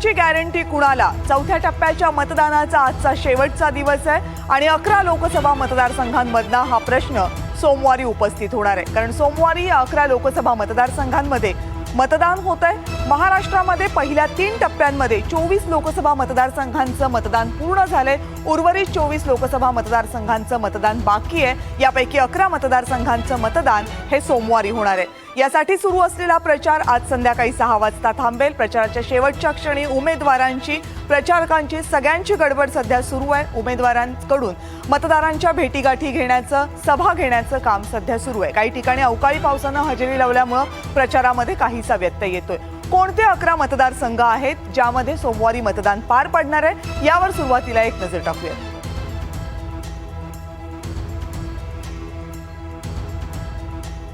यशाची गॅरंटी कुणाला? चौथ्या टप्प्याच्या मतदानाचा आजचा शेवटचा दिवस आहे आणि 11 लोकसभा मतदारसंघांमधला हा प्रश्न सोमवारी उपस्थित होणार आहे। कारण सोमवारी या 11 लोकसभा मतदारसंघांमध्ये मतदान होत आहे। महाराष्ट्रामध्ये पहिल्या 3 टप्प्यांमध्ये 24 लोकसभा मतदारसंघांचं मतदान पूर्ण झालंय। उर्वरित 24 लोकसभा मतदारसंघांचं मतदान बाकी आहे। यापैकी 11 मतदारसंघांचं मतदान हे सोमवारी होणार आहे। यासाठी सुरू असलेला प्रचार आज संध्याकाळी 6 वाजता थांबेल। प्रचाराच्या शेवटच्या क्षणी उमेदवारांची, प्रचारकांची सगळ्यांची गडबड सध्या सुरू आहे। उमेदवारांकडून मतदारांच्या भेटीगाठी घेण्याचं, सभा घेण्याचं काम सध्या सुरू आहे। काही ठिकाणी अवकाळी पावसानं हजेरी लावल्यामुळे प्रचारामध्ये काहीसा व्यत्यय येतोय। कोणते 11 मतदारसंघ आहेत ज्यामध्ये सोमवारी मतदान पार पडणार आहे, यावर सुरुवातीला एक नजर टाकूया।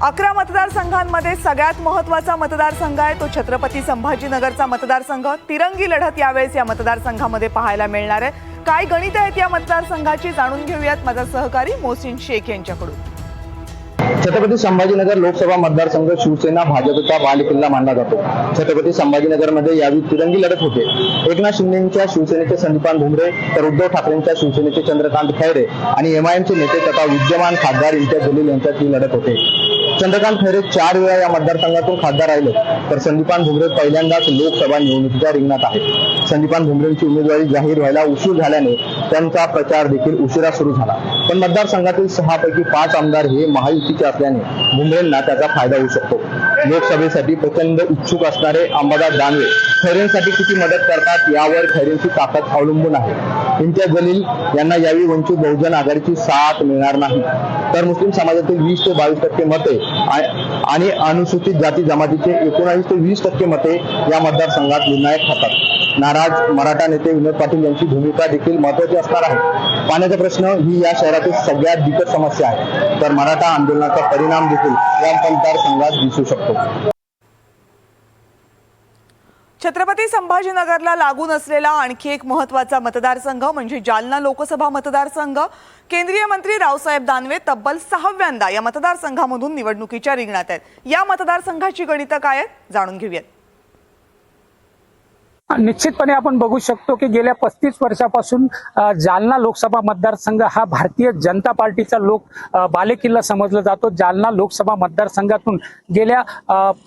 11 मतदारसंघांमध्ये सगळ्यात महत्त्वाचा मतदारसंघ आहे तो छत्रपती संभाजीनगरचा मतदारसंघ। तिरंगी लढत यावेळेस या मतदारसंघामध्ये पाहायला मिळणार आहे। काय गणित आहेत या मतदारसंघाची जाणून घेऊयात माझा सहकारी मोहसिन शेख यांच्याकडून। छत्रपती संभाजीनगर लोकसभा मतदारसंघ शिवसेना भाजपचा बालेकिल्ला मानला जातो। छत्रपती संभाजीनगरमध्ये यावेळी तिरंगी लढत होते। एकनाथ शिंदेंच्या शिवसेनेचे संदीपान भुमरे तर उद्धव ठाकरेंच्या शिवसेनेचे चंद्रकांत खैरे आणि एमआयएमचे नेते तथा विद्यमान खासदार इम्तियाज जलील यांच्यात ही लढत होते। चंद्रकांत खैरे 4 वेळा या मतदारसंघातून खासदार राहिले तर संदीपान भुमरे पहिल्यांदाच लोकसभा निवडणुकीच्या रिंगणात आहेत। संदीपान भुमरेंची उमेदवारी जाहीर व्हायला उशीर झाल्याने त्यांचा प्रचार देखील उशिरा सुरू झाला। पण मतदारसंघातील 6 पैकी 5 आमदार हे महायुतीचे असल्याने भुमरेंना त्याचा फायदा होऊ शकतो। लोकसभेसाठी प्रचंड इच्छुक असणारे अंबादास दानवे खैरेंसाठी किती मदत करतात यावर खैरेंची ताकद अवलंबून आहे। इम्तियाज जलील यांना यावेळी वंचित बहुजन आघाडीची साथ मिळणार नाही तर मुस्लिम समाजातील 20 ते 22% मते आणि अनुसूचित जाती जमातीचे 19 ते 20% मते या मतदारसंघात निर्णायक ठरतात। नाराज मराठा नेते विनोद पाटील यांची भूमिका देखील महत्त्वाची असणार आहे। पाण्याचा प्रश्न ही या शहरातील सगळ्यात बिकट समस्या आहे तर मराठा आंदोलनाचा परिणाम देखील या मतदारसंघात दिसू शकतो। छत्रपती संभाजीनगरला लागून असलेला आणखी एक महत्त्वाचा मतदारसंघ म्हणजे जालना लोकसभा मतदारसंघ। केंद्रीय मंत्री रावसाहेब दानवे तब्बल 6व्यांदा या मतदारसंघामधून निवडणुकीच्या रिंगणात आहेत। या मतदारसंघाची गणितं काय आहेत जाणून घेऊयात। निश्चितपणे आपण बघू शकतो की गेल्या 35 वर्षापासून जालना लोकसभा मतदारसंघ हा भारतीय जनता पार्टीचा बालेकिल्ला समजला जातो। जालना लोकसभा मतदारसंघातून गेल्या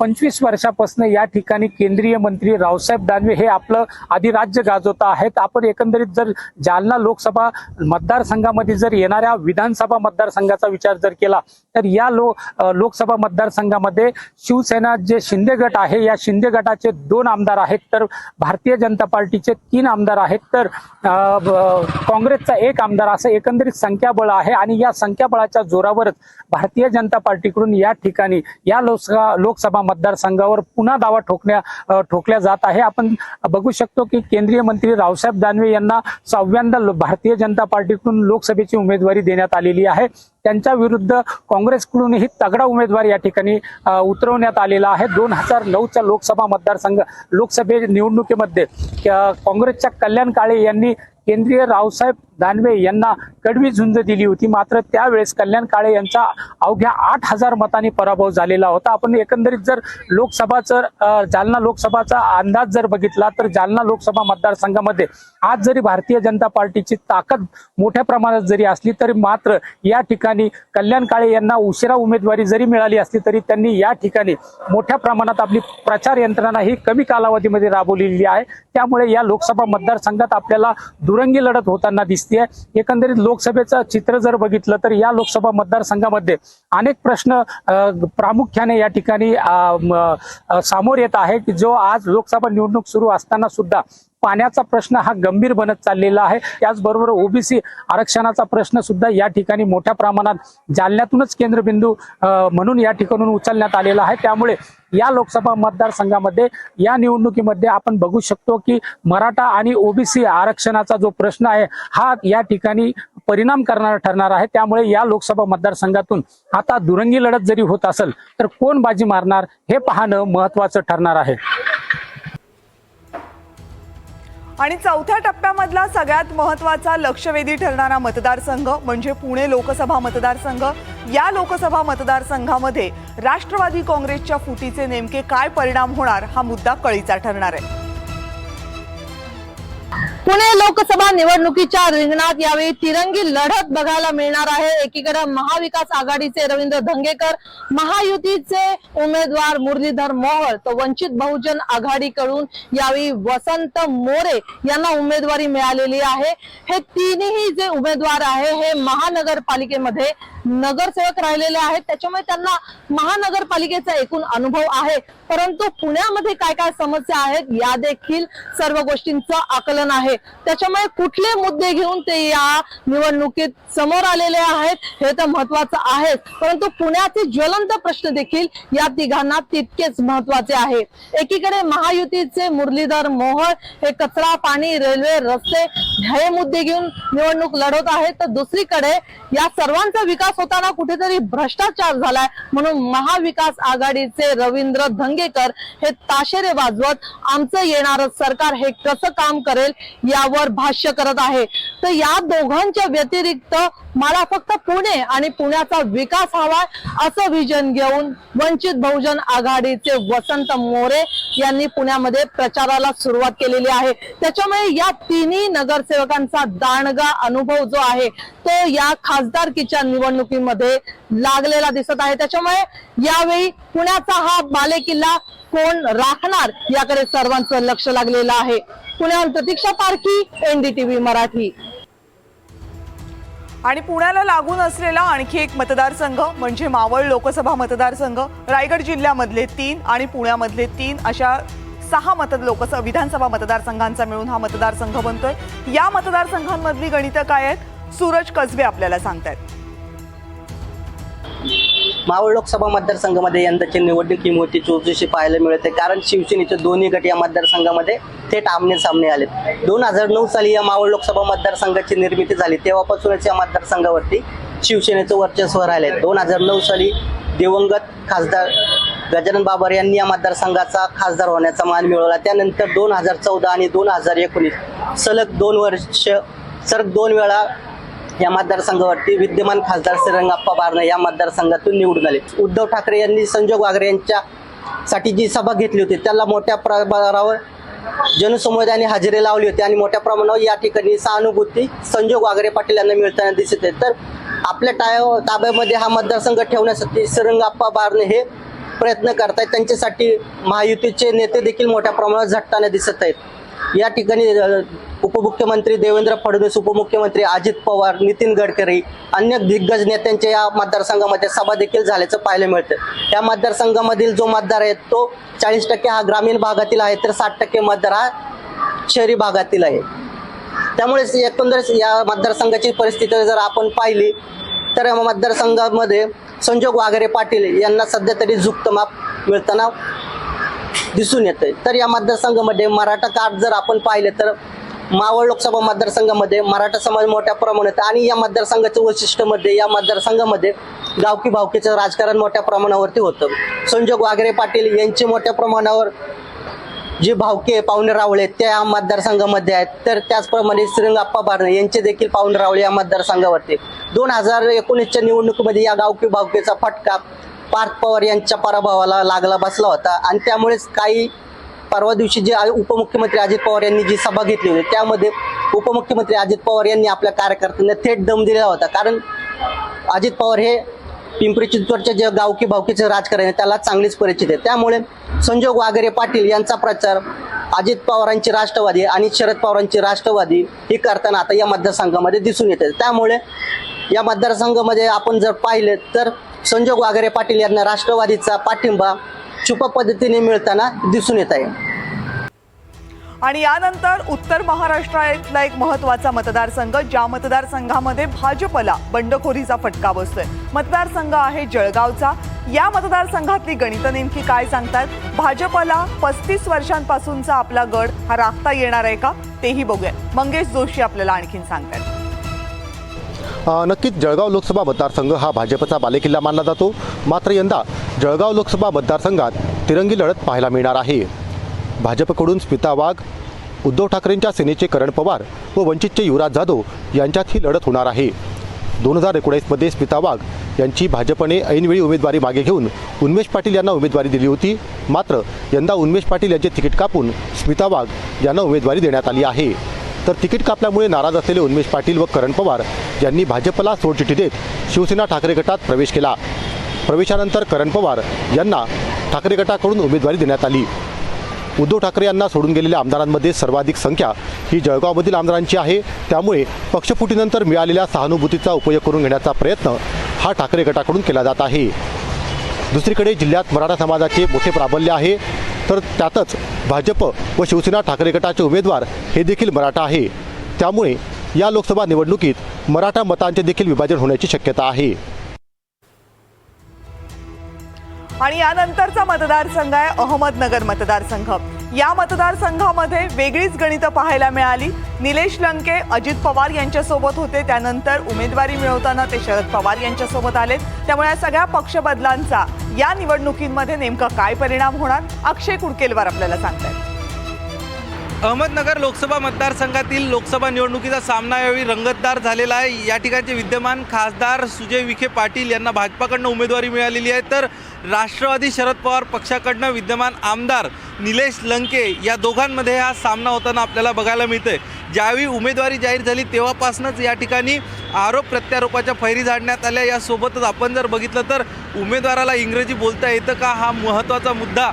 25 वर्षापासून या ठिकाणी केंद्रीय मंत्री रावसाहेब दानवे हे आपलं अधिराज्य गाजवत आहेत। आपण एकंदरीत जर जालना लोकसभा मतदारसंघामध्ये जर येणाऱ्या विधानसभा मतदारसंघाचा विचार जर केला तर या लोकसभा मतदारसंघामध्ये शिवसेना जे शिंदे गट आहे या शिंदे गटाचे 2 आमदार आहेत तर भारतीय जनता पार्टीचे 3 आमदार आहेत तर काँग्रेसचा 1 आमदार असं एकंदरीत संख्याबळ आहे आणि या संख्याबळाच्या जोरावरच भारतीय जनता पार्टीकडून या ठिकाणी या लोकसभा मतदारसंघावर पुन्हा दावा ठोकल्या जात आहे। आपण बघू शकतो की केंद्रीय मंत्री रावसाहेब दानवे यांना 6व्यांदा भारतीय जनता पार्टीकडून लोकसभेची उमेदवारी देण्यात आलेली आहे। त्यांच्या विरुद्ध काँग्रेसकडूनही तगडा उमेदवार या ठिकाणी उतरवण्यात आलेला आहे। 2009च्या लोकसभे निवडणुकीमध्ये काँग्रेसच्या कल्याण काळे यांनी केंद्रीय रावसाहेब दानवे यांना कडवी झुंज दिली होती मात्र त्यावेळेस कल्याण काळे यांचा अवघ्या 8000 मतांनी पराभव झालेला होता। आपण एकंदरीत जर जालना लोकसभाचा अंदाज जर बघितला तर जालना लोकसभा मतदारसंघामध्ये आज जरी भारतीय जनता पार्टीची ताकद मोठ्या प्रमाणात जरी असली तरी मात्र या ठिकाणी कल्याण काळे यांना उशिरा उमेदवारी जरी मिळाली असली तरी त्यांनी या ठिकाणी मोठ्या प्रमाणात आपली प्रचार यंत्रणा ही कमी कालावधीमध्ये राबवलेली आहे। त्यामुळे या लोकसभा मतदारसंघात आपल्याला दुरंगी लढत होताना दिसते। एकंदरीत लोकसभेचं चित्र जर बघितलं तर या लोकसभा मतदारसंघामध्ये अनेक प्रश्न प्रामुख्याने या ठिकाणी समोर येत आहे की जो आज लोकसभा निवडणूक सुरू असताना सुद्धा पाण्याचा प्रश्न हा गंभीर बनत चाललेला आहे। त्याचबरोबर ओबीसी आरक्षणाचा प्रश्न सुद्धा या ठिकाणी मोठ्या प्रमाणात जालन्यातूनच केंद्रबिंदू म्हणून या ठिकाणून उचलण्यात आलेला आहे। त्यामुळे या लोकसभा मतदारसंघामध्ये या निवडणुकीमध्ये आपण बघू शकतो की मराठा आणि ओबीसी आरक्षणाचा जो प्रश्न आहे हा या ठिकाणी परिणाम करणारा ठरणार आहे। त्यामुळे या लोकसभा मतदारसंघातून आता दुरंगी लढत जरी होत असेल तर कोण बाजी मारणार हे पाहणं महत्त्वाचं ठरणार आहे। आणि चौथ्या टप्प्यामधला सगळ्यात महत्त्वाचा लक्षवेधी ठरणारा मतदारसंघ म्हणजे पुणे लोकसभा मतदारसंघ। या लोकसभा मतदारसंघामध्ये राष्ट्रवादी काँग्रेसच्या फुटीचे नेमके काय परिणाम होणार हा मुद्दा कळीचा ठरणार आहे। पुणे लोकसभा निवडणुकीच्या रिंगणात यावेळी तिरंगी लढत बघायला मिळणार आहे। एकीकडे महाविकास आघाडीचे रवींद्र धंगेकर, महायुतीचे उमेदवार मुरलीधर मोहोळ, तर वंचित बहुजन आघाडीकडून यावेळी वसंत मोरे यांना उमेदवारी मिळालेली आहे। हे तिन्ही जे उमेदवार आहे हे महानगरपालिकेमध्ये नगरसेवक राहिलेले आहेत, त्याच्यामुळे त्यांना महानगरपालिकेचा एकूण अनुभव आहे। परंतु पुण्यामध्ये काय काय समस्या आहेत या देखील सर्व गोष्टींचं आकलन आहे, त्याच्यामुळे कुठले मुद्दे घेऊन ते या निवडणुकीत समोर आलेले आहेत हे तर महत्वाचं आहे। परंतु पुण्याचे ज्वलंत प्रश्न देखील या तिघांना तितकेच महत्वाचे आहे। एकीकडे महायुतीचे मुरलीधर मोहोळ हे कचरा, पाणी, रेल्वे, रस्ते हे मुद्दे घेऊन निवडणूक लढवत आहेत, तर दुसरीकडे या सर्वांचा विकास होताना कुठेतरी भ्रष्टाचार झालाय म्हणून महाविकास आघाडीचे रवींद्र धंगेकर हे ताशेरे वाजवत आमचं येणारं सरकार हे कसं काम करेल यावर भाष्य करत आहे। तर या दोघांच्या व्यतिरिक्त मला फक्त पुणे आणि पुण्याचा विकास हवाय असं विजन घेऊन वंचित बहुजन आघाडीचे वसंत मोरे यांनी पुण्यामध्ये प्रचाराला सुरुवात केलेली आहे। त्याच्यामुळे या तिन्ही नगरसेवकांचा दांडगा अनुभव जो आहे तो या खासदारकीच्या निवडणुकीमध्ये लागलेला दिसत आहे। त्याच्यामुळे यावेळी पुण्याचा हा बालेकिल्ला कोण राखणार याकडे सर्वांचं लक्ष लागलेलं आहे। पुण्याहून प्रतीक्षा पारखी, NDTV मराठी। आणि पुण्याला लागून असलेला आणखी एक मतदारसंघ म्हणजे मावळ लोकसभा मतदारसंघ, रायगड जिल्ह्यामधले 3 आणि पुण्यामधले 3 अशा 6 विधानसभा मतदारसंघांचा मिळून हा मतदारसंघ बनतोय। या मतदारसंघांमधली गणितं काय आहेत, सूरज कसबे आपल्याला सांगतायत। मावळ लोकसभा मतदारसंघामध्ये यंदाची निवडणूक ही मोठी चुरशीची पाहायला मिळते, कारण शिवसेनेचे दोन्ही गट या मतदारसंघामध्ये थेट आमने सामने आले। 2009 साली या मावळ लोकसभा मतदारसंघाची निर्मिती झाली, तेव्हापासूनच या मतदारसंघावरती शिवसेनेचं वर्चस्व राहिले। 2009 साली दिवंगत खासदार गजानन बाबर यांनी या मतदारसंघाचा खासदार होण्याचा मान मिळवला। त्यानंतर 2014 आणि 2019 सलग 2 वर्ष सलग 2 वेळा या मतदारसंघावरती विद्यमान खासदार श्रीरंगाप्पा बारणे या मतदारसंघातून निवडून आले। उद्धव ठाकरे यांनी संजोग वागरे यांच्यासाठी जी सभा घेतली होती त्याला मोठ्या प्रमाणावर जनसमुदायाने हजेरी लावली होती आणि मोठ्या प्रमाणावर या ठिकाणी सहानुभूती संजोग वागरे पाटील यांना मिळताना दिसत आहे। तर आपल्या ताब्यामध्ये हा मतदारसंघ ठेवण्यासाठी श्रीरंगाप्पा बारणे हे प्रयत्न करतायत, त्यांच्यासाठी महायुतीचे नेते देखील मोठ्या प्रमाणात झटताना दिसत आहेत। या ठिकाणी उपमुख्यमंत्री देवेंद्र फडणवीस, उपमुख्यमंत्री अजित पवार, नितीन गडकरी, अन्य दिग्गज नेत्यांच्या या मतदारसंघामध्ये सभा देखील झाल्याचं पाहायला मिळतं। या मतदारसंघामधील जो मतदार आहे तो 40% हा ग्रामीण भागातील आहे, तर 60% मतदार हा शहरी भागातील आहे। त्यामुळे एकंदरीत या मतदारसंघाची परिस्थिती जर आपण पाहिली तर या मतदारसंघामध्ये संजोग वागरे पाटील यांना सध्या तरी झुकतं माप मिळताना दिसून येतंय। तर या मतदारसंघामध्ये मराठा कार्ड जर आपण पाहिले तर मावळ लोकसभा मतदारसंघामध्ये मराठा समाज मोठ्या प्रमाणात, आणि या मतदारसंघाचं वैशिष्ट्य मध्ये या मतदारसंघामध्ये गावकी भावकीचं राजकारण मोठ्या प्रमाणावरती होतं। संजोग वागरे पाटील यांचे मोठ्या प्रमाणावर जे भावके पाहुणे रावळे त्या मतदारसंघामध्ये आहेत, तर त्याचप्रमाणे श्रीरंगाप्पा बारणे यांचे देखील पाहुणे रावळे या मतदारसंघावरती 2019च्या निवडणुकीमध्ये या गावकी भावकेचा फटका पार्थ पवार यांच्या पराभवाला लागला बसला होता। आणि त्यामुळेच काही परवा दिवशी जे उपमुख्यमंत्री अजित पवार यांनी जी सभा घेतली होती त्यामध्ये उपमुख्यमंत्री अजित पवार यांनी आपल्या कार्यकर्त्यांना थेट दम दिला होता, कारण अजित पवार हे पिंपरी चिंचवडच्या जे गावकी भावकीचं राजकारण आहे त्याला चांगलीच परिचित आहे। त्यामुळे संजोग वागरे पाटील यांचा प्रचार अजित पवारांची राष्ट्रवादी आणि शरद पवारांची राष्ट्रवादी ही करताना आता या मतदारसंघामध्ये दिसून येते। त्यामुळे या मतदारसंघामध्ये आपण जर पाहिले तर संजोग वागरे पाटील यांना राष्ट्रवादीचा पाठिंबा छुपा पद्धतीने मिळताना दिसून येत आहे। आणि यानंतर उत्तर महाराष्ट्रातला एक महत्त्वाचा मतदारसंघ, ज्या मतदारसंघामध्ये भाजपला बंडखोरीचा फटका बसतोय, मतदारसंघ आहे जळगावचा। या मतदारसंघातली गणितं नेमकी काय सांगतात, भाजपला 35 वर्षांपासूनचा आपला गड हा राखता येणार आहे का, तेही बघूया। मंगेश जोशी आपल्याला आणखीन सांगतायत। नक्कीच जळगाव लोकसभा मतदारसंघ हा भाजपचा बालेकिल्ला मानला जातो, मात्र यंदा जळगाव लोकसभा मतदारसंघात तिरंगी लढत पाहायला मिळणार आहे। भाजपकडून स्मिता वाघ, उद्धव ठाकरेंच्या सेनेचे करण पवार व वंचितचे युवराज जाधव यांच्यात ही लढत होणार आहे। 2019मध्ये स्मिता वाघ यांची भाजपने ऐनवेळी उमेदवारी मागे घेऊन उन्मेष पाटील यांना उमेदवारी दिली होती, मात्र यंदा उन्मेष पाटील यांचे तिकीट कापून स्मिता वाघ यांना उमेदवारी देण्यात आली आहे। तर तिकीट कापल्यामुळे नाराज असलेले उन्मेष पाटील व करण पवार यांनी भाजपला सोडचिठ्ठी देत शिवसेना ठाकरे गटात प्रवेश केला. प्रवेशानंतर करण पवार यांना ठाकरे गटाकडून उमेदवारी देण्यात आली. उद्धव ठाकरे यांना सोडून गेलेल्या आमदारांमध्ये सर्वाधिक संख्या ही जळगावमधील आमदारांची आहे. त्यामुळे पक्षफुटीनंतर मिळालेल्या सहानुभूतीचा उपयोग करून घेण्याचा प्रयत्न हा ठाकरे गटाकडून केला जात आहे. दुसरीकडे जिल्ह्यात मराठा समाजाचे मोठे प्राबल्य आहे, तर त्यातच भाजप व शिवसेना ठाकरे गटाचे उमेदवार हे देखील मराठा आहे. त्यामुळे या लोकसभा निवडणुकीत मराठा मतांचे देखील विभाजन होण्याची शक्यता आहे. आणि यानंतरचा मतदारसंघ आहे अहमदनगर मतदारसंघ. या मतदारसंघामध्ये वेगळीच गणितं पाहायला मिळाली. निलेश लंके अजित पवार यांच्यासोबत होते, त्यानंतर उमेदवारी मिळवताना ते शरद पवार यांच्यासोबत आले. त्यामुळे या सगळ्या पक्ष बदलांचा या निवडणुकींमध्ये नेमका काय परिणाम होणार, अक्षय कुडकेलवार आपल्याला सांगतायत. अहमदनगर लोकसभा मतदारसंघातील लोकसभा निवडणुकीचा सामना यावेळी रंगतदार झालेला आहे. या ठिकाणचे विद्यमान खासदार सुजय विखे पाटील यांना भाजपाकडनं उमेदवारी मिळालेली आहे, तर राष्ट्रवादी शरद पवार पक्षाकडनं विद्यमान आमदार निलेश लंके या दोघांमध्ये हा सामना होताना आपल्याला बघायला मिळतंय. ज्यावेळी उमेदवारी जाहीर झाली तेव्हापासूनच या ठिकाणी आरोप प्रत्यारोपाच्या फैरी झाडण्यात आल्या. यासोबतच आपण जर बघितलं तर उमेदवाराला इंग्रजी बोलता येतं का हा महत्त्वाचा मुद्दा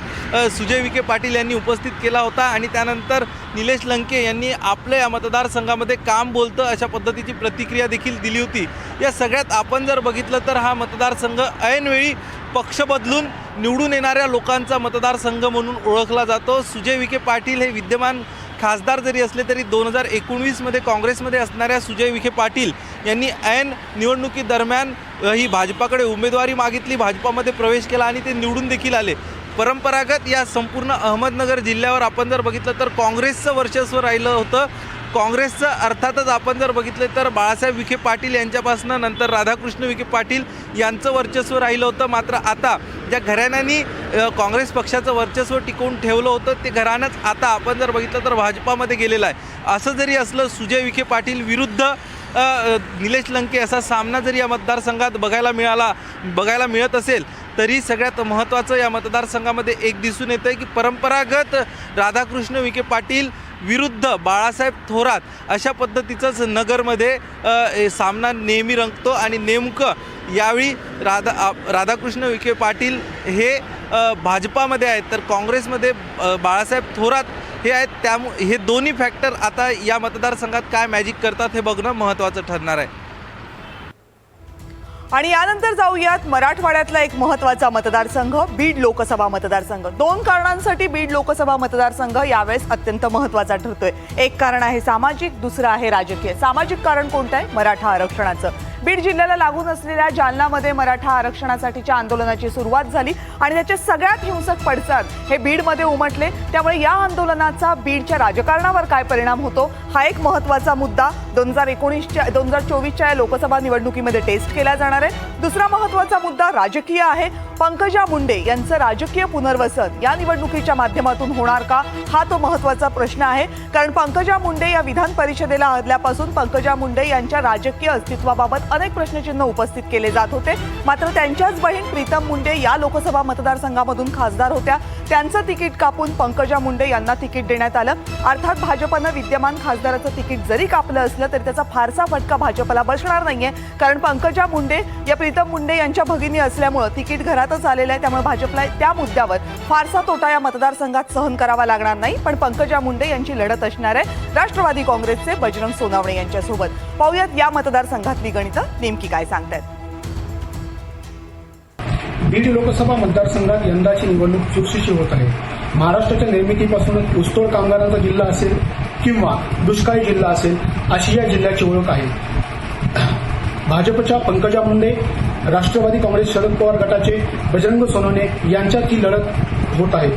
सुजय विखे पाटील यांनी उपस्थित केला होता. आणि त्यानंतर निलेश लंके यांनी आपल्या या मतदारसंघामध्ये काम बोलतं अशा पद्धतीची प्रतिक्रिया देखील दिली होती. या सगळ्यात आपण जर बघितलं तर हा मतदारसंघ ऐनवेळी पक्ष बदलून निवडून येणाऱ्या लोकांचा मतदारसंघ म्हणून ओळखला जातो. सुजय विखे पाटील हे विद्यमान खासदार जरी असले तरी 2019मध्ये काँग्रेसमध्ये असणाऱ्या सुजय विखे पाटील यांनी ऐन निवडणुकीदरम्यान ही भाजपाकडे उमेदवारी मागितली, भाजपामध्ये प्रवेश केला आणि ते निवडून देखील आले. परंपरागत या संपूर्ण अहमदनगर जिल्ह्यावर आपण जर बघितलं तर काँग्रेसचं वर्चस्व राहिलं होतं. काँग्रेसचं अर्थातच आपण जर बघितलं तर बाळासाहेब विखे पाटील यांच्यापासून नंतर राधाकृष्ण विखे पाटील यांचं वर्चस्व राहिलं होतं. मात्र आता ज्या घराण्यांनी काँग्रेस पक्षाचं वर्चस्व टिकवून ठेवलं होतं ते घराणंच आता आपण जर बघितलं तर भाजपामध्ये गेलेलं आहे. असं जरी असलं सुजय विखे पाटील विरुद्ध निलेश लंके असा सामना जरी या मतदारसंघात बघायला मिळत असेल तरी सगळ्यात महत्त्वाचं या मतदारसंघामध्ये एक दिसून येतं की परंपरागत राधाकृष्ण विखे पाटील विरुद्ध बाळासाहेब थोरात अशा पद्धतीचंच नगरमध्ये सामना नेहमी रंगतो. आणि नेमकं यावेळी राधाकृष्ण विखे पाटील हे भाजपामध्ये आहेत तर काँग्रेसमध्ये बाळासाहेब थोरात हे आहेत. त्यामुळे हे दोन्ही फॅक्टर आता या मतदारसंघात काय मॅजिक करतात हे बघणं महत्त्वाचं ठरणार आहे. आणि यानंतर जाऊयात मराठवाड्यातला एक महत्त्वाचा मतदारसंघ बीड लोकसभा मतदारसंघ. 2 कारणांसाठी बीड लोकसभा मतदारसंघ यावेळेस अत्यंत महत्त्वाचा ठरतोय. एक कारण आहे सामाजिक, दुसरं आहे राजकीय. सामाजिक कारण कोणतं आहे? मराठा आरक्षणाचं. बीड जिल्ह्याला लागून असलेल्या जालनामध्ये मराठा आरक्षणासाठीच्या आंदोलनाची सुरुवात झाली आणि त्याचे सगळ्यात हिंसक पडसाद हे बीडमध्ये उमटले. त्यामुळे या आंदोलनाचा बीडच्या राजकारणावर काय परिणाम होतो हा एक महत्त्वाचा मुद्दा 2024च्या या लोकसभा निवडणुकीमध्ये टेस्ट केला जाणार आहे. दुसरा महत्त्वाचा मुद्दा राजकीय आहे. पंकजा मुंडे यांचं राजकीय पुनर्वसन या निवडणुकीच्या माध्यमातून होणार का हा तो महत्त्वाचा प्रश्न आहे. कारण पंकजा मुंडे या विधान परिषदेला आल्यापासून पंकजा मुंडे यांच्या राजकीय अस्तित्वाबाबत अनेक प्रश्नचिन्ह उपस्थित केले जात होते. मात्र त्यांच्याच बहीण प्रीतम मुंडे या लोकसभा मतदारसंघामधून खासदार होत्या. त्यांचं तिकीट कापून पंकजा मुंडे यांना तिकीट देण्यात आलं. अर्थात भाजपनं विद्यमान खासदाराचं तिकीट जरी कापलं असलं तरी त्याचा फारसा फटका भाजपला बसणार नाहीये. कारण पंकजा मुंडे या प्रीतम मुंडे यांच्या भगिनी असल्यामुळे तिकीट घरातच आलेलं आहे. त्यामुळे भाजपला त्या मुद्द्यावर फारसा तोटा या मतदारसंघात सहन करावा लागणार नाही. पण पंकजा मुंडे यांची लढत असणार आहे राष्ट्रवादी काँग्रेसचे बजरंग सोनावणे यांच्यासोबत. पाहूयात या मतदारसंघातली गणितं नेमकी काय सांगतायत. बीड लोकसभा मतदारसंघात यंदाची निवडणूक चुरशीची होत आहे. महाराष्ट्राच्या निर्मितीपासूनच ऊसतोड कामगारांचा जिल्हा असेल किंवा दुष्काळी जिल्हा असेल अशी या जिल्ह्याची ओळख आहे. भाजपच्या पंकजा मुंडे, राष्ट्रवादी काँग्रेस शरद पवार गटाचे बजरंग सोनवणे यांच्यात ही लढत होत आहे.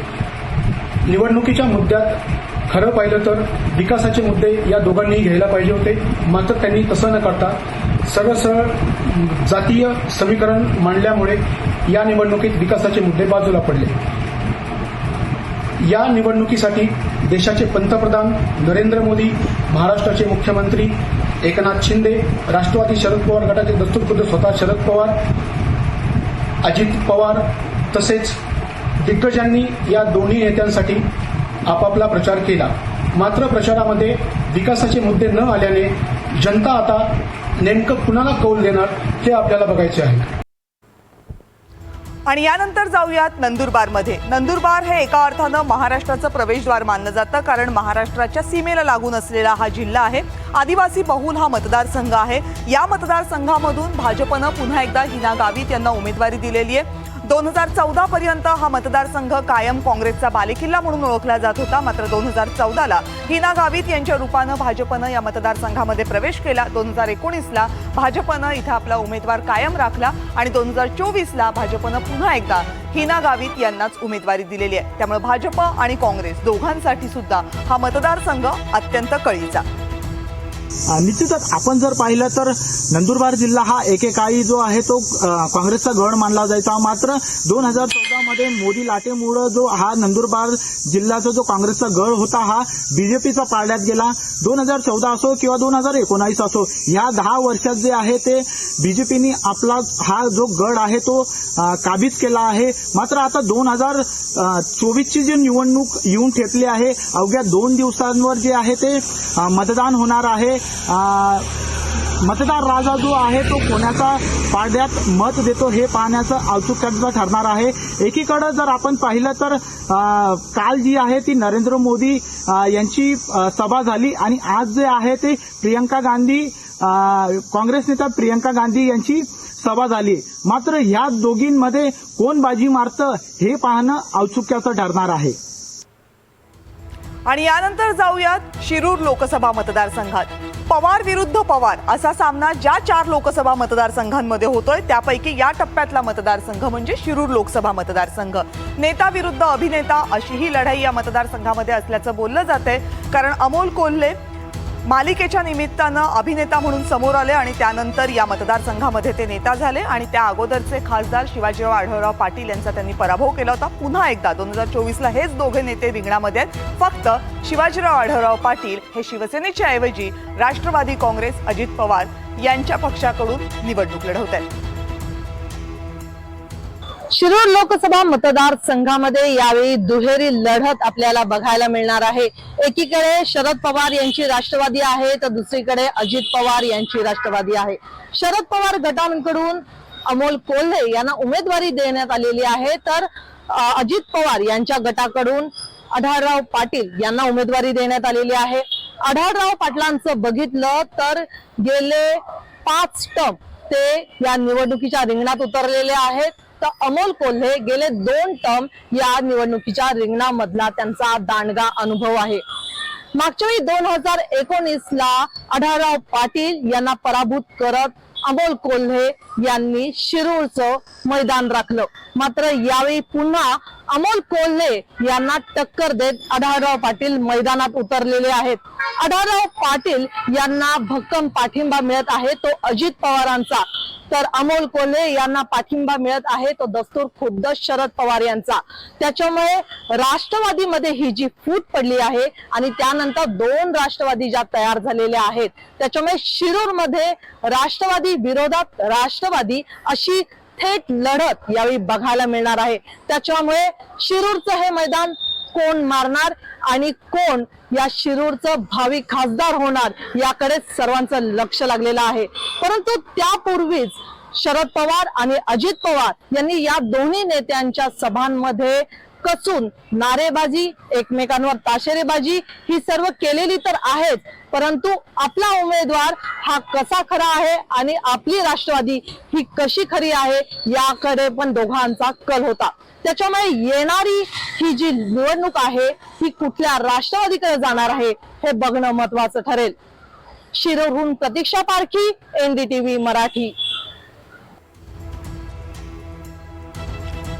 निवडणुकीच्या मुद्द्यात खरं पाहिलं तर विकासाचे मुद्दे या दोघांनीही घ्यायला पाहिजे होते. मात्र त्यांनी तसं न करता सरळ जातीय समीकरण मांडल्यामुळे या निवडणुकीत विकासाचे मुद्दे बाजूला पडले. या निवडणुकीसाठी देशाचे पंतप्रधान नरेंद्र मोदी, महाराष्ट्राचे मुख्यमंत्री एकनाथ शिंदे, राष्ट्रवादी शरद पवार गटाचे दस्तूरखुद्द स्वतः शरद पवार, अजित पवार तसेच दिग्गजांनी या दोन्ही नेत्यांसाठी आपापला प्रचार केला. मात्र प्रचारामध्ये विकासाचे मुद्दे न आल्याने जनता आता नेमकं कुणाला कौल देणार हे आपल्याला बघायचे आहे. आणि यानंतर जाऊयात नंदुरबारमध्ये. नंदुरबार हे एका अर्थानं महाराष्ट्राचं प्रवेशद्वार मानलं जातं, कारण महाराष्ट्राच्या सीमेला लागून असलेला हा जिल्हा आहे. आदिवासी बहुल हा मतदारसंघ आहे. या मतदारसंघामधून भाजपनं पुन्हा एकदा हिना गावित यांना उमेदवारी दिलेली आहे. 2014 पर्यंत हा मतदारसंघ कायम काँग्रेसचा बालेकिल्ला म्हणून ओळखला जात होता. मात्र 2014ला हिना गावित यांच्या रूपानं भाजपनं या मतदारसंघामध्ये प्रवेश केला. 2019ला भाजपनं इथं आपला उमेदवार कायम राखला आणि 2024ला भाजपनं पुन्हा एकदा हिना गावित यांनाच उमेदवारी दिलेली आहे. त्यामुळे भाजप आणि काँग्रेस दोघांसाठी सुद्धा हा मतदारसंघ अत्यंत कळीचा. निश्चितच आपण जर पाहिलं तर नंदुरबार जिल्हा हा एकेकाळी जो आहे तो काँग्रेसचा गड मानला जायचा. मात्र 2014 मध्ये मोदी लाटेमुळे जो हा नंदुरबार जिल्ह्याचा जो काँग्रेसचा गड होता हा बीजेपीचा पारड्यात गेला. 2014 असो किंवा 2019 असो, या 10 वर्षात जे आहे ते बीजेपीने आपला हा जो गड आहे तो काबीज केला आहे. मात्र आता 2024ची जी निवडणूक येऊन ठेपली आहे, अवघ्या 2 दिवसांवर जे आहे ते मतदान होणार आहे. मतदार राजा जो आहे तो कोणाचा पारड्यात मत देतो हे पाहण्याचं औत्सुक्याचं ठरणार आहे. एकीकडे जर आपण पाहिलं तर काल जी आहे ती नरेंद्र मोदी यांची सभा झाली आणि आज जे आहे ते प्रियंका गांधी काँग्रेस नेता प्रियंका गांधी यांची सभा झाली. मात्र ह्या दोघींमध्ये कोण बाजी मारतं हे पाहणं औत्सुक्याचं ठरणार आहे. आणि यानंतर जाऊयात शिरूर लोकसभा मतदारसंघात. पवार विरुद्ध पवार असा सामना ज्या 4 लोकसभा मतदारसंघांमध्ये होतोय त्यापैकी या टप्प्यातला मतदारसंघ म्हणजे शिरूर लोकसभा मतदारसंघ. नेता विरुद्ध अभिनेता अशी ही लढाई या मतदारसंघामध्ये असल्याचं बोललं जातंय, कारण अमोल कोल्हे मालिकेच्या निमित्तानं अभिनेता म्हणून समोर आले आणि त्यानंतर या मतदारसंघामध्ये ते नेता झाले आणि त्या अगोदरचे खासदार शिवाजीराव आढळराव पाटील यांचा त्यांनी पराभव केला होता. पुन्हा एकदा 2024ला हेच दोघे नेते रिंगणामध्ये आहेत. फक्त शिवाजीराव आढळराव पाटील हे शिवसेनेच्या ऐवजी राष्ट्रवादी काँग्रेस अजित पवार यांच्या पक्षाकडून निवडणूक लढवत आहेत. शिरूर लोकसभा मतदारसंघामध्ये यावेळी दुहेरी लढत आपल्याला बघायला मिळणार आहे. एकीकडे शरद पवार यांची राष्ट्रवादी आहे तर दुसरीकडे अजित पवार यांची राष्ट्रवादी आहे. शरद पवार गटांकडून अमोल कोल्हे यांना उमेदवारी देण्यात आलेली आहे तर अजित पवार यांच्या गटाकडून आढळराव पाटील यांना उमेदवारी देण्यात आलेली आहे. आढळराव पाटलांचं बघितलं तर गेले 5 टर्म ते या निवडणुकीच्या रिंगणात उतरलेले आहेत, तर अमोल कोल्हे गेले 2 टर्म या निवडणुकीच्या रिंगणामधला त्यांचा दांडगा अनुभव आहे. मागच्या वेळी 2019ला आढळराव पाटील यांना पराभूत करत अमोल कोल्हे यांनी शिरूरचं मैदान राखलं. मात्र यावेळी पुन्हा अमोल कोल्हे यांना टक्कर देत आढळराव पाटील मैदानात उतरलेले आहेत. आढळराव पाटील यांना भक्कम पाठिंबा मिळत आहे तो अजित पवारांचा, तर अमोल कोल्हे यांना पाठिंबा मिळत आहे तो दस्तूर खुद्द शरद पवार यांचा. त्याच्यामुळे राष्ट्रवादीमध्ये ही जी फूट पडली आहे आणि त्यानंतर 2 राष्ट्रवादी ज्या तयार झालेल्या आहेत त्याच्यामुळे शिरूरमध्ये राष्ट्रवादी विरोधात राष्ट्रवादी अशी थेट लढत यावेळी बघायला मिळणार आहे. त्याच्यामुळे शिरूरचं हे मैदान कोण मारणार आणि कोण या शिरूरचं भावी खासदार होणार याकडे सर्वांचं लक्ष लागलेलं आहे. परंतु त्यापूर्वीच शरद पवार आणि अजित पवार यांनी या दोन्ही नेत्यांच्या सभांमध्ये कसून नारेबाजी, एकमेकांवर ताशेरेबाजी ही सर्व केलेली तर आहेच, परंतु आपला उमेदवार हा कसा खरा आहे आणि आपली राष्ट्रवादी ही कशी खरी आहे याकडे पण दोघांचा कल होता. त्याच्यामुळे येणारी ही जी निवडणूक आहे ही कुठल्या राष्ट्रवादीकडे जाणार आहे हे बघणं महत्वाचं ठरेल. शिरूरहून प्रतीक्षा पारखी, NDTV मराठी.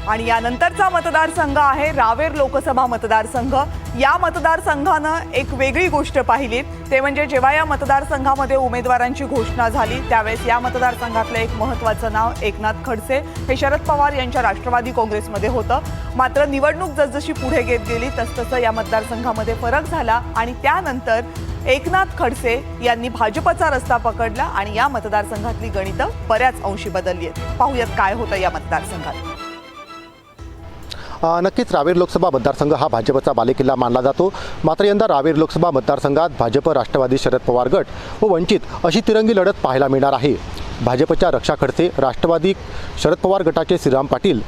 आणि यानंतरचा मतदारसंघ आहे रावेर लोकसभा मतदारसंघ. या मतदारसंघानं एक वेगळी गोष्ट पाहिली ते म्हणजे जेव्हा या मतदारसंघामध्ये उमेदवारांची घोषणा झाली त्यावेळेस या मतदारसंघातलं एक महत्त्वाचं नाव एकनाथ खडसे हे शरद पवार यांच्या राष्ट्रवादी काँग्रेसमध्ये होतं. मात्र निवडणूक जसजशी पुढे घेत गेली तसतसं या मतदारसंघामध्ये फरक झाला आणि त्यानंतर एकनाथ खडसे यांनी भाजपचा रस्ता पकडला आणि या मतदारसंघातली गणितं बऱ्याच अंशी बदलली आहेत. पाहूयात काय होतं या मतदारसंघात. नक्कीच रावेर लोकसभा मतदारसंघ हा भाजपचा बालेकिल्ला मानला जातो. मात्र यंदा रावेर लोकसभा मतदारसंघात भाजप, राष्ट्रवादी, शरद पवार गट व वंचित अशी तिरंगी लढत पाहायला मिळणार आहे. भाजपच्या रक्षा खडसे, राष्ट्रवादी शरद पवार गटाचे श्रीराम पाटील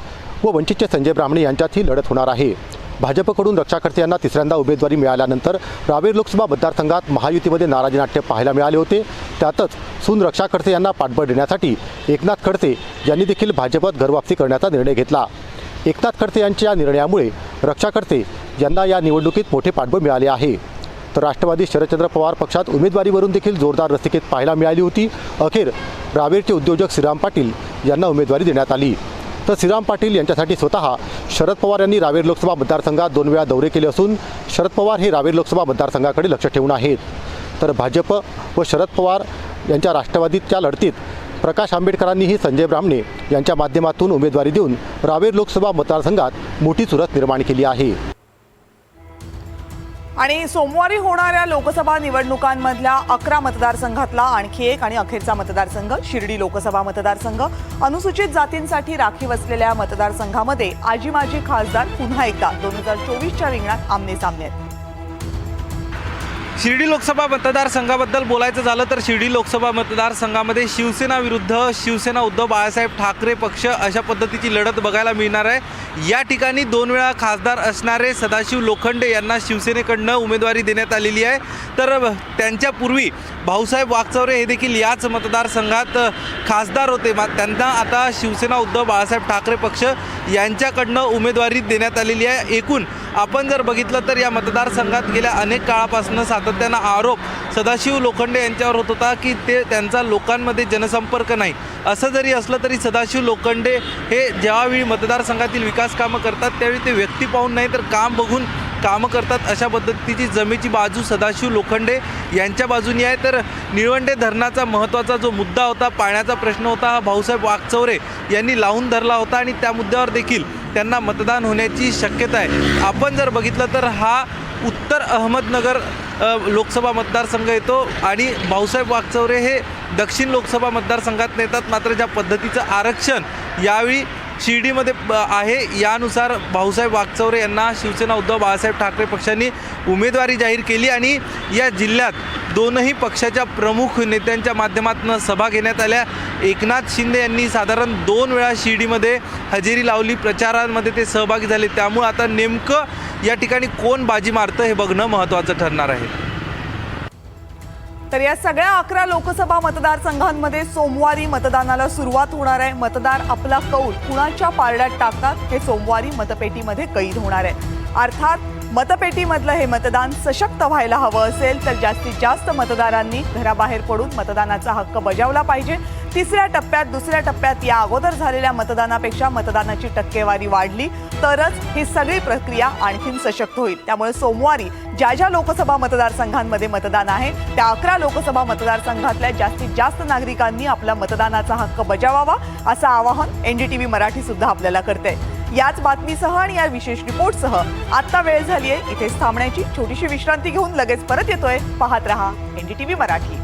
व वंचितचे संजय ब्राह्मणे यांच्यात ही लढत होणार आहे. भाजपकडून रक्षा खडसे यांना तिसऱ्यांदा उमेदवारी मिळाल्यानंतर रावेर लोकसभा मतदारसंघात महायुतीमध्ये नाराजी नाट्य पाहायला मिळाले होते. त्यातच सून रक्षा खडसे यांना पाठबळ देण्यासाठी एकनाथ खडसे यांनी देखील भाजपत घरवापसी करण्याचा निर्णय घेतला. एकनाथ खडसे यांच्या निर्णयामुळे रक्षा खडसे यांना या निवडणुकीत मोठे पाठबळ मिळाले आहे. तर राष्ट्रवादी शरदचंद्र पवार पक्षात उमेदवारीवरून देखील जोरदार रस्तिकेत पाहायला मिळाली होती. अखेर रावेरचे उद्योजक श्रीराम पाटील यांना उमेदवारी देण्यात आली. तर श्रीराम पाटील यांच्यासाठी स्वतः शरद पवार यांनी रावेर लोकसभा मतदारसंघात 2 वेळा दौरे केले असून शरद पवार हे रावेर लोकसभा मतदारसंघाकडे लक्ष ठेवून आहेत. तर भाजप व शरद पवार यांच्या राष्ट्रवादीच्या लढतीत प्रकाश आंबेडकरांनीही संजय ब्राह्मणे यांच्या माध्यमातून उमेदवारी देऊन रावेर लोकसभा मतदारसंघात मोठी चुरस निर्माण केली आहे. आणि सोमवारी होणाऱ्या लोकसभा निवडणुकांमधल्या 11 मतदारसंघातला आणखी एक आणि अखेरचा मतदारसंघ शिर्डी लोकसभा मतदारसंघ. अनुसूचित जातींसाठी राखीव असलेल्या मतदारसंघामध्ये आजी माजी खासदार पुन्हा एकदा 2024च्या रिंगणात आमने-सामने आहेत. शिर्डी लोकसभा मतदारसंघाबद्दल बोलायचं झालं तर शिर्डी लोकसभा मतदारसंघामध्ये शिवसेना विरुद्ध शिवसेना उद्धव बाळासाहेब ठाकरे पक्ष अशा पद्धतीची लढत बघायला मिळणार आहे. या ठिकाणी 2 वेळा खासदार असणारे सदाशिव लोखंडे यांना शिवसेनेकडनं उमेदवारी देण्यात आलेली आहे. तर त्यांच्यापूर्वी भाऊसाहेब वागचौरे हे देखील याच मतदारसंघात खासदार होते. त्यांना आता शिवसेना उद्धव बाळासाहेब ठाकरे पक्ष यांच्याकडनं उमेदवारी देण्यात आलेली आहे. एकूण आपण जर बघितलं तर या मतदारसंघात गेल्या अनेक काळापासून सातत्यानं आरोप सदाशिव लोखंडे यांच्यावर होत होता की त्यांचा लोकांमध्ये जनसंपर्क नाही. असं जरी असलं तरी सदाशिव लोखंडे हे ज्यावेळी मतदारसंघातील विकास कामं करतात त्यावेळी ते व्यक्ती पाहून नाही तर काम बघून कामं करतात. अशा पद्धतीची जमेची बाजू सदाशिव लोखंडे यांच्या बाजूनी आहे. तर निळवंडे धरणाचा महत्त्वाचा जो मुद्दा होता, पाण्याचा प्रश्न होता, हा भाऊसाहेब वागचौरे यांनी लावून धरला होता आणि त्या मुद्द्यावर देखील त्यांना मतदान होण्याची शक्यता आहे. आपण जर बघितलं तर हा उत्तर अहमदनगर लोकसभा मतदारसंघ येतो आणि भाऊसाहेब वागचौरे हे दक्षिण लोकसभा मतदारसंघात नेतात. मात्र ज्या पद्धतीचं आरक्षण यावेळी शिर्डीमध्ये आहे यानुसार भाऊसाहेब वागचौरे यांना शिवसेना उद्धव बाळासाहेब ठाकरे पक्षांनी उमेदवारी जाहीर केली आणि या जिल्ह्यात दोनही पक्षाच्या प्रमुख नेत्यांच्या माध्यमातून सभा घेण्यात आल्या. एकनाथ शिंदे यांनी साधारण 2 वेळा शिर्डीमध्ये हजेरी लावली, प्रचारांमध्ये ते सहभागी झाले. त्यामुळे आता नेमकं या ठिकाणी कोण बाजी मारतं हे बघणं महत्त्वाचं ठरणार आहे. तर या सगळ्या 11 लोकसभा मतदारसंघांमध्ये सोमवारी मतदानाला सुरुवात होणार आहे. मतदार आपला कौल कुणाच्या पारड्यात टाकतात हे सोमवारी मतपेटीमध्ये कैद होणार आहे. अर्थात मतपेटीमधलं हे मतदान सशक्त व्हायला हवं असेल तर जास्तीत जास्त मतदारांनी घराबाहेर पडून मतदानाचा हक्क बजावला पाहिजे. 3ऱ्या टप्प्यात 2ऱ्या टप्प्यात या अगोदर झालेल्या मतदानापेक्षा मतदानाची टक्केवारी वाढली तरच ही सगळी प्रक्रिया आणखीन सशक्त होईल. त्यामुळे सोमवारी ज्या लोकसभा मतदारसंघांमध्ये मतदान आहे त्या 11 लोकसभा मतदारसंघातल्या जास्तीत जास्त नागरिकांनी आपला मतदानाचा हक्क बजावावा असं आवाहन NDTV मराठी सुद्धा आपल्याला करते. याच बातमीसह आणि या विशेष रिपोर्टसह आता वेळ झाली आहे इथेच थांबण्याची. छोटीशी विश्रांती घेऊन लगेच परत येतोय. पाहत रहा NDTV मराठी.